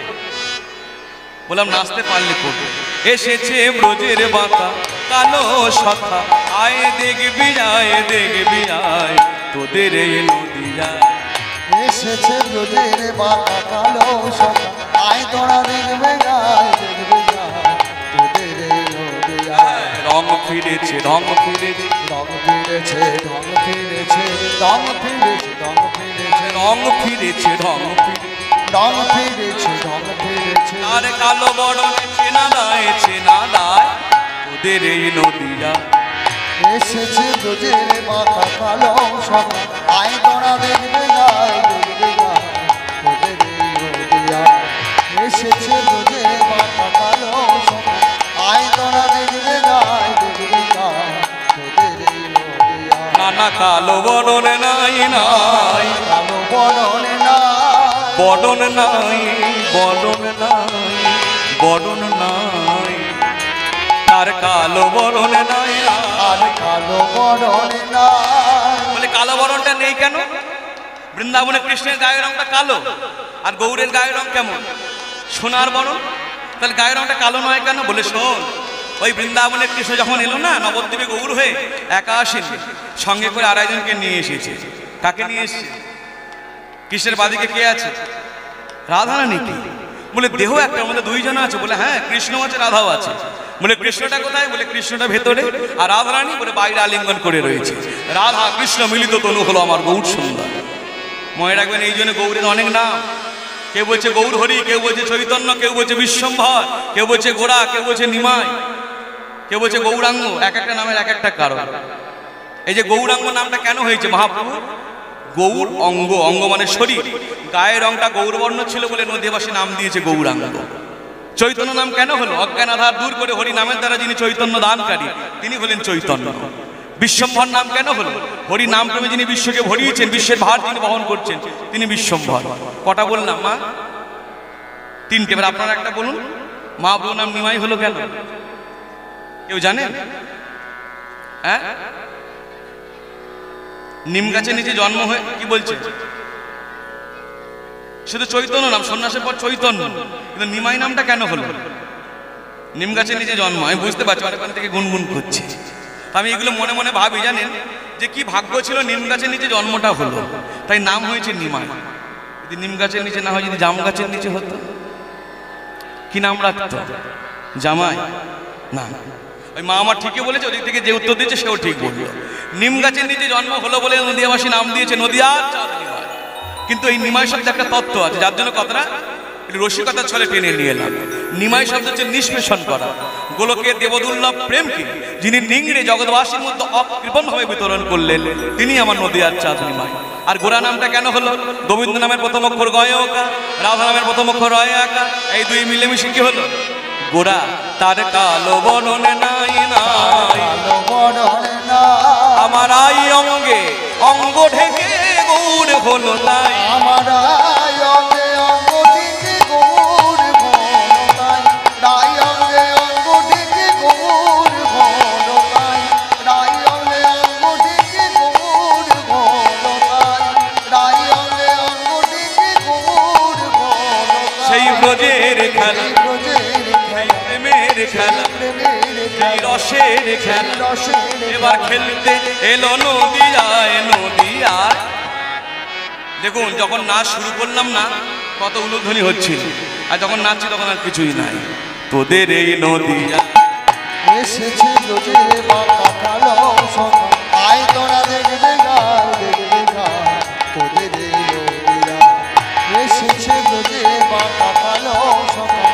বললাম নাচতে পারলে করবে। এসেছে ব্রজের বাঁকা কালো সখা, আয় দেখবি আয় তোদের এই নদীয়া। এসেছে ব্রজের বাঁকা কালো সখা, তোরা দেখবে গায় তোদের এই নদিয়ায়। রং ফিরেছে রং ফিরেছে রং ফিরেছে রং ফিরেছে রং ফিরেছে রং ফিরেছে রং ফিরেছে রং ফিরেছে রং ফিরেছে রং ফিরেছে। আর কালো বরণে চেনা দায় তোদের এই নদিয়া। এসেছে ব্রজের মাথা কালো সকাল, আয় তোরা দেখবে গায় তোদের এই নদিয়ায়। এসেছে ব্রজের মাথা কালো সকাল, আয় তোরা দেখবে গায় তোদের এই নদিয়ায়। নানা কালো বরণে নাই নাই কালো বরণে না বরণ নাই বরণ নাই বরণ নাই তার কালো বরণে নাই আর কালো বরণে না। বলে কালো বরণটা নেই কেন? বৃন্দাবনে কৃষ্ণের গায়ের রংটা কালো আর গৌরের গায়ের রং কেমন? সোনার বরণ। তাহলে গায়ের রংটা কালো নয় কেন? বলে শোন, ওই বৃন্দাবনের কৃষ্ণ যখন এলো না নবদ্বীপে গৌর হয়ে, একা আসেনি, সঙ্গে করে আরেকজনকে নিয়ে এসেছে। কাকে নিয়ে এসেছে? কৃষ্ণের বাদিকে কে আছে? রাধারানী। কি বলে দেহ একটার মধ্যে দুইজন আছে? বলে হ্যাঁ, কৃষ্ণ আছে রাধাও আছে। বলে কৃষ্ণটা কোথায়? বলে কৃষ্ণটা ভেতরে, আর রাধারানী বলে বাইরে আলিঙ্গন করে রয়েছে। রাধা কৃষ্ণ মিলিত তনু হলো আমার গৌর সুন্দর। মনে রাখবেন, এই জন্য গৌরের অনেক নাম। কেউ বলছে গৌর হরি, কেউ বলছে চৈতন্য, কেউ বলছে বিশ্বম্ভর, কেউ বলছে গোড়া, কেউ বলছে নিমাই, কেউ বলছে গৌরাঙ্গ। এক একটা নামের এক একটা কারণ। এই যে গৌরাঙ্গ নামটা কেন হয়েছে? মহাপ্রভু গৌর অঙ্গ, অঙ্গ মানে শরীর, গায়ের রংটা গৌরবর্ণ ছিল বলে নদীবাসী নাম দিয়েছে গৌরাঙ্গ। চৈতন্য নাম কেন হলো? অজ্ঞান আধার দূর করে হরি নামের দ্বারা যিনি চৈতন্য দানকারী তিনি হলেন চৈতন্য। বিশ্বম্ভর নাম কেন হলো? হরি নাম প্রেমে যিনি বিশ্বকে ভরিয়েছেন, বিশ্বের ভার যিনি বহন করছেন তিনি বিশ্বম্ভর। কটা বললাম মা? তিনটে। এবার আপনারা একটা বলুন, মহাপ্রভুর নাম নিমাই হলো কেন? কেউ জানেন? হ্যাঁ, নিম গাছের নিচে জন্ম হয়ে কি বলছে? শুধু চৈতন্য নাম, সন্ন্যাসের পর চৈতন্য, কিন্তু নিমাই নামটা কেন হলো? নিম গাছের নিচে জন্ম। আমি বুঝতে পারছি অনেকক্ষণ থেকে গুনগুন করছি। আমি এগুলো মনে মনে ভাবি, জানেন যে কি ভাগ্য ছিল নিম গাছের নিচে জন্মটা হলো, তাই নাম হয়েছে নিমাই। যদি নিম গাছের নিচে না হয়, যদি জাম গাছের নিচে হতো কি নাম রাখতো? জামাই? না, ওই মা আমার ঠিকই বলেছে, ওদিক থেকে যে উত্তর দিয়েছে সেও ঠিক বললো। নিম গাছের নিচে জন্ম হলো বলে নদিয়াবাসী নাম দিয়েছে নদিয়ার চাঁদ নিমাই। কিন্তু এই নিমাই শব্দে একটা তত্ত্ব আছে, যার জন্য কথাটা রসিকতার ছলে টেনে নিয়ে এলাম। নিমাই শব্দ হচ্ছে নিষ্পেষণ করা। গোলকের দেবদুর্লভ প্রেমকে যিনি নিংড়ে জগৎবাসীর মধ্যে অকৃপণভাবে বিতরণ করলেন তিনি আমার নদিয়ার চাঁদ নিমাই। আর গোরা নামটা কেন হলো? গোবিন্দ নামের প্রথম অক্ষর গয় ওকা, রাধা নামের প্রথম অক্ষর রয় আকা, এই দুই মিলেমিশে কি হলো গোরা। তার কালো বরণে নাই নাই আমার আই অঙ্গে অঙ্গ ঢেকে গৌর হলো তাই। আমার অঙ্গে অঙ্গ ঢেকে গৌর হলো তাই, রাই অঙ্গে অঙ্গ ঢেকে গৌর হলো তাই, রাই অঙ্গে অঙ্গ ঢেকে গৌর হলো তাই, রাই অঙ্গে অঙ্গ ঢেকে গৌর হলো তাই। সেই ব্রজের খেলা, ব্রজের প্রেমের খেলা, সেই রসের খেলা এবার খেলতে এলো নদিয়ায় নদিয়ায়। দেখুন, যখন নাচ শুরু করলাম না কত উলুধ্বনি হচ্ছিল, আর যখন নাচছি তখন আর কিছুই নাই। তোদের এই নদিয়া এসেছে ব্রজের বাঁকা কালো সকাল, আয় তোরা দেখবে গায় তোদের এই নদিয়ায়। এসেছে ব্রজের বাঁকা কালো সকাল,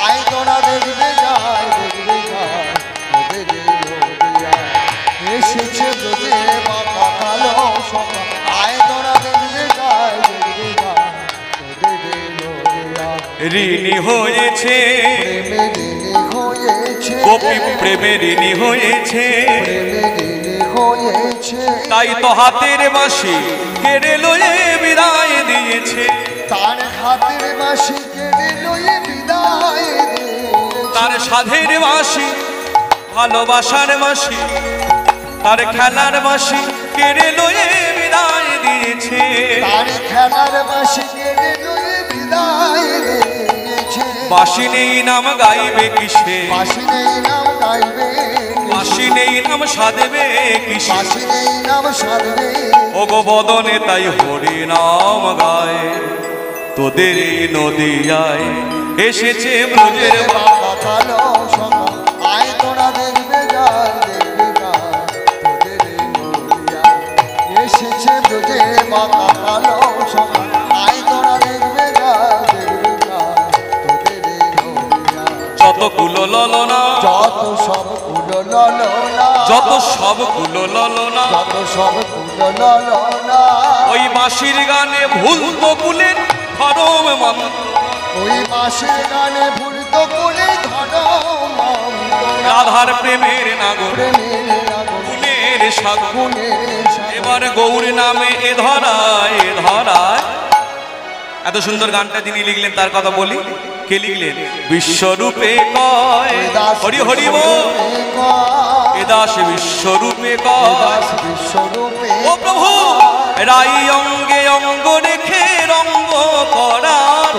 আয় তোরা দেখবে গায় তোদের এই নদিয়ায়। এসেছে ব্রজের বাঁকা কালো সকাল, আয় তোরা দেখবে গায় তোদের এই নদিয়ায়। ঋণী হয়েছে প্রেমে ঋণী হয়েছে, গোপী প্রেমে ঋণী হয়েছে, প্রেমে ঋণী হয়েছে, তাই তো হাতের বাঁশি কেড়ে লয়ে বিদায় দিয়েছে। তার হাতের বাঁশি কেড়ে লয়ে বিদায় দিয়েছে, তার সাধের বাঁশি ভালোবাসার বাঁশি, তার খেলার বাঁশি কেড়ে লয়ে বিদায় দিয়েছে। তার খেলার বাঁশি কেড়ে লয়ে বিদায় দিয়েছে। বাঁশি নেই নাম গাইবে কিসে, বাঁশি নেই নাম গাইবে, বাঁশি নেই নাম সাধবে কিসে, বাঁশি নেই নাম সাধবে। ও গো বদনে তাই হরি নাম গায়। তোদের এই নদিয়ায় এসেছে ব্রজের বাঁকা কালো সখা আয় তোরা দেখবে গান দেখবে গান তোদের এই নদিয়া এসেছে ব্রজের বাঁকা কালো সখা আয় তোরা দেখবে গান দেখবে গান তোদের এই নদিয়া যত কুলো ললনা যত সব কুলো ললনা যত সব কুলো ললনা যত সব কুলো ললনা ওই বাঁশির গানে ভুল তো কুলের ধরম মন্ত্র ওই মাসের গানে ভুল তো করে ধরম রাধার প্রেমের নাগর প্রেমের নাগর গুণের সাগর গুণের সাগর এবার গৌর নামে এ ধরায় এ ধরায় এত সুন্দর গানটা যিনি লিখলেন তার কথা বলি কে লিখলেন বিশ্বরূপে কয় হরি হরি বল এ দাস বিশ্বরূপে কয় বিশ্বরূপে ও প্রভু রাই অঙ্গে অঙ্গ রেখে রঙ্গ করার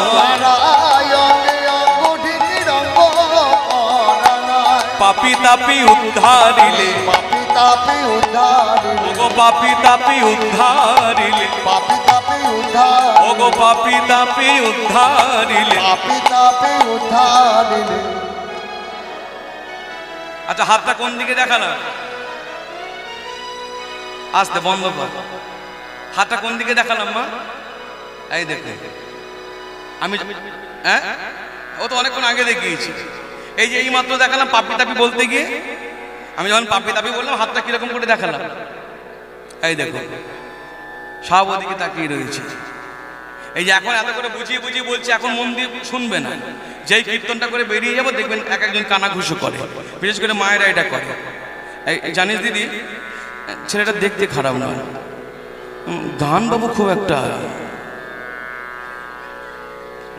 পাপি তাপি উদ্ধারিলে পাপি তাপে উদ্ধারিলে ওগো পাপি তাপি উদ্ধারিলে পাপি তাপে উদ্ধার ওগো পাপি তাপি উদ্ধারিলে পাপি তাপে উদ্ধারিলে আচ্ছা হাতটা কোন দিকে দেখালাম আস্তে বন্ধ কর হাতটা কোন দিকে দেখালাম মা এই দেখো আমি হ্যাঁ ও তো অনেকক্ষণ আগে দেখিয়েছি এই যে এই মাত্র দেখালাম পাপি তাপি বলতে গিয়ে আমি যখন পাপি তাপি বললাম হাতটা কিরকম করে দেখালাম এই দেখো সব ওদিকে তাকিয়ে রয়েছে এই যে এখন এত করে বুঝিয়ে বুঝিয়ে বলছি এখন মন দিয়ে শুনবে না যেই কীর্তনটা করে বেরিয়ে যাবো দেখবেন এক একজন কানাঘুষো করে বিশেষ করে মায়েরা এটা করে এই জানিস দিদি ছেলেটা দেখতে খারাপ না গান বাবু খুব একটা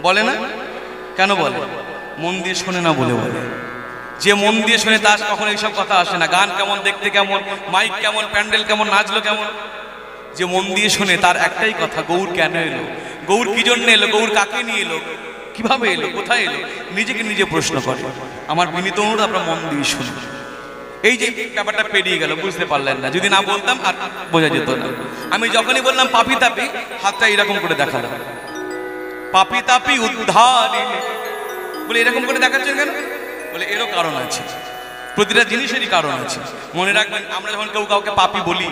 বলে না কেন বলে মন দিয়ে শোনে না বলে বলে যে মন দিয়ে শোনে তার কখনো এইসব কথা আসে না গান কেমন দেখতে কেমন মাইক কেমন প্যান্ডেল কেমন নাচলো কেমন যে মন দিয়ে শোনে তার একটাই কথা গৌর কেন এলো গৌর কি জন্য এলো গৌর কাকে নিয়ে এলো কিভাবে এলো কোথায় এলো নিজেকে নিজে প্রশ্ন করে আমার বিনীত অনুরোধ আপনারা মন দিয়ে শুনুন এই যে ব্যাপারটা পেরিয়ে গেল বুঝতে পারলেন না যদি না বলতাম আর বোঝা যেত না আমি যখনই বললাম পাপি তাপি হাতটা এরকম করে দেখালাম পাপি তাপি উদ্ধারিলে বলে এরকম করে দেখাচ্ছেন কেন বলে এরও কারণ আছে প্রতিটা জিনিসেরই কারণ আছে মনে রাখবেন আমরা যখন কেউ কাউকে পাপি বলি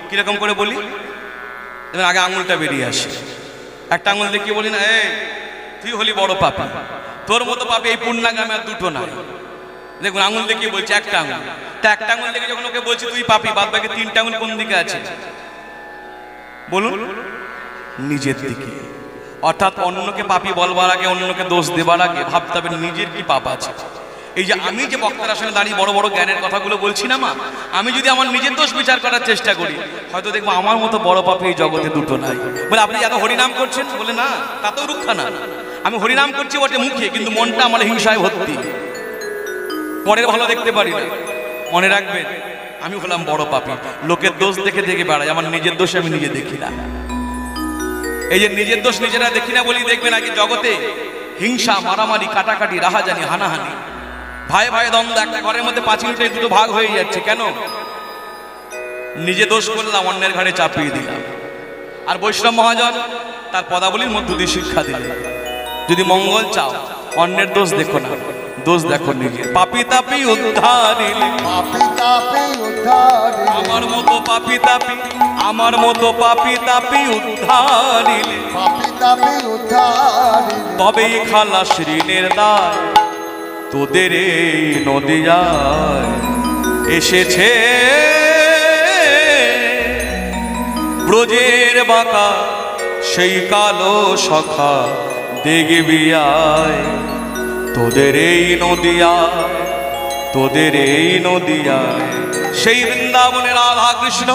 কিরকম করে বলি যেমন আগে আঙুলটা বেরিয়ে আসে একটা আঙুল দেখিয়ে বলি না এই তুই হলি বড় পাপি তোর মতো পাপি এই পূর্ণাগামে আর দুটো নাই দেখুন আঙুল দেখিয়ে বলছে একটা আঙুল তা একটা আঙুল দেখে যখন ওকে বলছি তুই পাপি বাদ বাকি তিনটা আঙুল কোন দিকে আছে বলুন নিজের দিকে অর্থাৎ অন্যকে পাপি বলবার আগে অন্যকে দোষ দেবার আগে ভাবতে হবে নিজের কি পাপ আছে এই যে আমি যে বক্তার আসনে দাঁড়িয়ে বড় বড় জ্ঞানের কথাগুলো বলছি না মা আমি যদি আমার নিজের দোষ বিচার করার চেষ্টা করি হয়তো দেখবো আমার মতো বড় পাপি এই জগতে দুটো নাই বলে আপনি এত হরিনাম করছেন বলে না তাতেও রক্ষা না আমি হরিনাম করছি বটে মুখে কিন্তু মনটা আমার হিংসায় ভর্তি পরের ভালো দেখতে পারি না মনে রাখবেন আমি হলাম বড় পাপি লোকের দোষ দেখে দেখে বেড়াই আমার নিজের দোষ আমি নিজে দেখি না এই যে নিজের দোষ নিজেরা দেখি না বলি দেখবেন আগে জগতে হিংসা মারামারি কাটাকাটি রাহাজানি হানাহানি ভাই ভাই দ্বন্দ্ব একটা ঘরের মধ্যে 5 মিনিটে দুটো ভাগ হয়ে যাচ্ছে কেন নিজে দোষ করলাম অন্যের ঘাড়ে চাপিয়ে দিলাম আর বৈষ্ণব মহাজন তার পদাবলীর মধ্য দিয়ে শিক্ষা দিলেন যদি মঙ্গল চাও অন্যের দোষ দেখো না দোষ দেখো নিজে পাপি তাপি উদ্ধারিলে পাপি তাপে উদ্ধারিলে আমার মতো পাপি তাপি আমার মতো পাপি তাপি উদ্ধারিলে পাপি তাপে উদ্ধারিলে তবেই খালাস ঋণের দায় তোদের এই নদিয়ায় এসেছে ব্রজের বাঁকা সেই কালো সখা দেখবি আয় তোদের এই নদিয়ায় তোদের এই নদিয়ায় সেই বৃন্দাবনে রাধা কৃষ্ণ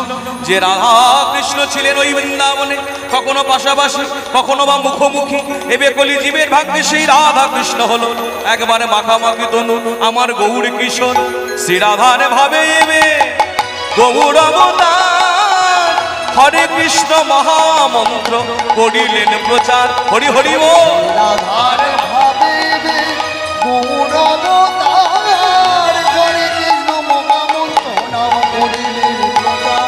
যে রাধা কৃষ্ণ ছিলেন ওই বৃন্দাবনে কখনো পাশাপাশি কখনো বা মুখোমুখি এবে কলি জীবের ভাগ্যে সেই রাধা কৃষ্ণ হলো একবারে মাখামাখি তনু আমার গৌর কিশোর শ্রী রাধার ভাবে এবে গৌর অবতার হরে কৃষ্ণ মহামন্ত্র করিলেন প্রচার হরি হরি বল রাধার ভাবে গৌর অবতার করে কৃষ্ণ মহামন্ত্র নাম করিলেন প্রচার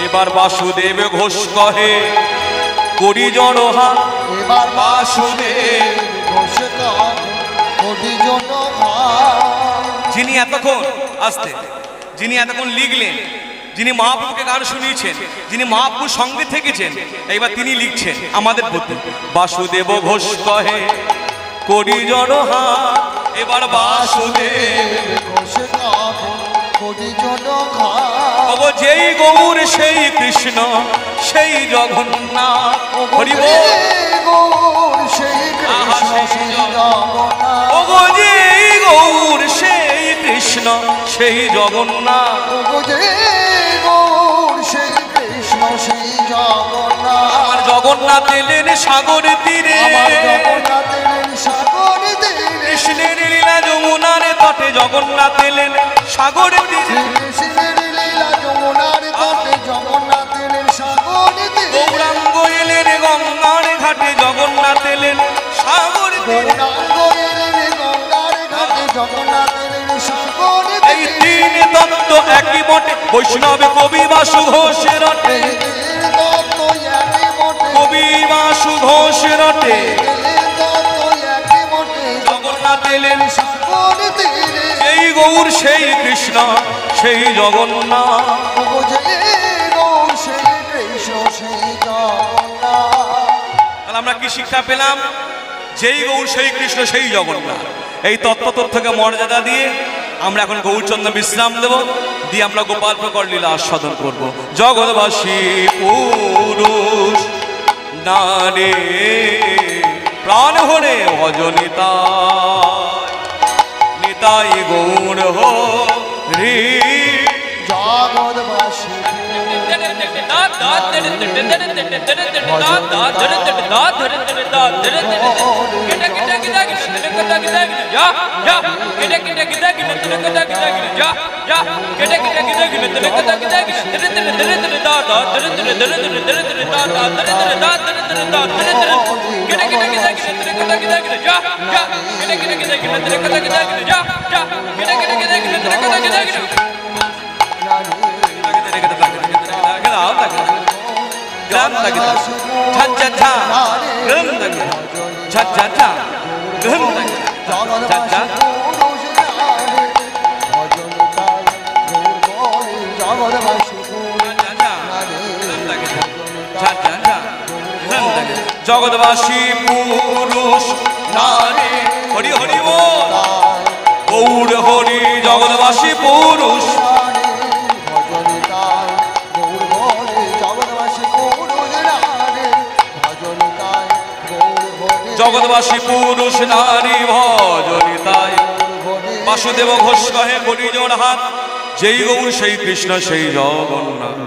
এবার বাসুদেব ঘোষ কহে করি জড় হাত এবার বাসুদেব ঘোষ কহে কোটি জন ভাই। যিনি এতক্ষণ আসতে যিনি এতক্ষণ লিখলেন, যিনি মহাপ্রভুকে গান শুনিয়েছেন, যিনি মহাপ্রভুর সঙ্গে থেকেছেন, এইবার তিনি লিখছেন আমাদের প্রতি। বাসুদেব ঘোষ কহে করি জড় হাত, এবার বাসুদেব ঘোষ কহে কোটি জন ভাই। ওগো যেই গৌর সেই কৃষ্ণ সেই জগন্নাথ, হরি বল। গৌর সেই কৃষ্ণ সেই জগন্নাথ। ওগো যেই গৌর সেই কৃষ্ণ সেই জগন্নাথ। ওগো যে গৌর সেই কৃষ্ণ সেই জগন্নাথ। আমার জগন্নাথ এলেন সাগর তীরে, আমার জগন্নাথের সাগর তীরে। কৃষ্ণের লীলা যমুনার তটে জগন্নাথ এলেন সাগর তীরে। কৃষ্ণের লীলা যমুনার তটে জগন্নাথের সাগর তীরে। গৌরাঙ্গ এলেন গঙ্গার ঘাটে জগন্নাথ এলেন সাগর তীরে। গৌরাঙ্গ এলেন গঙ্গার ঘাটে জগন্নাথের সাগর এই তীরে। তিন তত্ত্ব একই বটে বৈষ্ণব কবি বাসু ঘোষের রটে, এই তিন তত্ত্ব একই বটে। কবি বাসু ঘোষের রটে। এই তত্ত্ব একই বটে। জগন্নাথ এলেন সাগর তীরে। সেই গৌর সেই কৃষ্ণ সেই জগন্নাথ। ওগো যে গৌর সেই কৃষ্ণ সেই জগন্নাথ। তাহলে আমরা কি শিক্ষা পেলাম? যেই গৌর সেই কৃষ্ণ সেই জগন্নাথ। এই তত্ত্বকে মর্যাদা দিয়ে আমরা এখন গৌরচন্দ্র বিশ্রাম দেব, দিয়ে আমরা গোপাল প্রকট লীলা আস্বাদন করব। জগৎবাসী পুরুষ নারে প্রাণ হরে ভজনিতা নিতাই গৌর হরি। জগৎবাসী জগৎবাসী পুরুষ নারী হরি হরি বল। গৌর হরি জগৎবাসী পুরুষ জগৎবাসী পুরুষ নারী ভজনিতায়। বাসুদেব ঘোষ কহে করি জোড় হাত, যেই গৌর সেই কৃষ্ণ সেই জগন্নাথ।